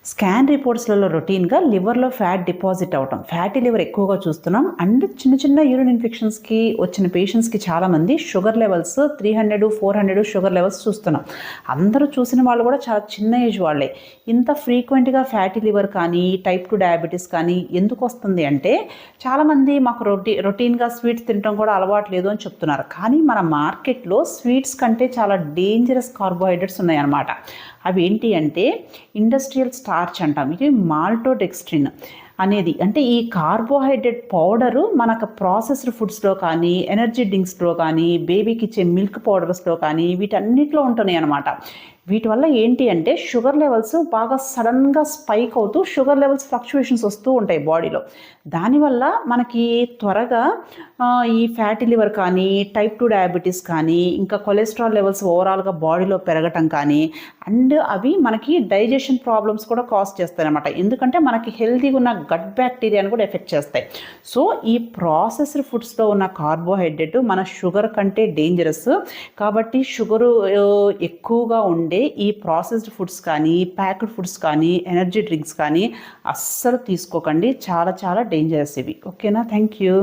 Scan రిపోర్ట్స్లలో రొటీన్గా లివర్లో fat deposit అవటం, fatty liver ఎక్కువగా చూస్తున్నాం. అండ్ చిన్న చిన్న యూరిన్ ఇన్ఫెక్షన్స్కి వచ్చిన పేషెంట్స్కి చాలామంది షుగర్ లెవెల్స్ 300, 400 షుగర్ లెవెల్స్ చూస్తున్నాం. అందరూ చూసిన వాళ్ళు కూడా చాలా చిన్న ఏజ్ వాళ్ళే. ఇంత ఫ్రీక్వెంట్గా ఫ్యాటీ లివర్ కానీ టైప్ 2 డయాబెటీస్ కానీ ఎందుకు వస్తుంది అంటే, చాలామంది మాకు రొటీన్గా స్వీట్స్ తినడం కూడా అలవాటు లేదు అని చెప్తున్నారు. కానీ మన మార్కెట్లో స్వీట్స్ కంటే చాలా డేంజరస్ కార్బోహైడ్రేట్స్ ఉన్నాయన్నమాట. అవి ఏంటి అంటే ఇండస్ట్రియల్ స్టార్చ్ అంటాం. ఇది మాల్టోడెక్స్ట్రిన్ అనేది, అంటే ఈ కార్బోహైడ్రేట్ పౌడరు మనకు ప్రాసెస్డ్ ఫుడ్స్లో కానీ, ఎనర్జీ డ్రింక్స్లో కానీ, బేబీకి ఇచ్చే మిల్క్ పౌడర్స్లో కానీ వీటన్నిటిలో ఉంటున్నాయి అన్నమాట. వీటి వల్ల ఏంటి అంటే షుగర్ లెవెల్స్ బాగా సడన్గా స్పైక్ అవుతూ షుగర్ లెవెల్స్ ఫ్లక్చువేషన్స్ వస్తూ ఉంటాయి బాడీలో. దానివల్ల మనకి త్వరగా ఈ ఫ్యాటీ లివర్ కానీ, టైప్ 2 డయాబెటీస్ కానీ, ఇంకా కొలెస్ట్రాల్ లెవెల్స్ ఓవరాల్గా బాడీలో పెరగటం కానీ, అండ్ అవి మనకి డైజెషన్ ప్రాబ్లమ్స్ కూడా కాజ్ చేస్తాయి అన్నమాట. ఎందుకంటే మనకి హెల్తీగా ఉన్న గట్ బ్యాక్టీరియాని కూడా ఎఫెక్ట్ చేస్తాయి. సో ఈ ప్రాసెస్డ్ ఫుడ్స్లో ఉన్న కార్బోహైడ్రేట్ మన షుగర్ కంటే డేంజరస్. కాబట్టి షుగరు ఎక్కువగా ఉండే ఈ ప్రాసెస్డ్ ఫుడ్స్ కానీ, ప్యాక్డ్ ఫుడ్స్ కానీ, ఎనర్జీ డ్రింక్స్ కానీ అస్సలు తీసుకోకండి. చాలా చాలా డేంజరస్ ఇవి. ఓకేనా? Thank you.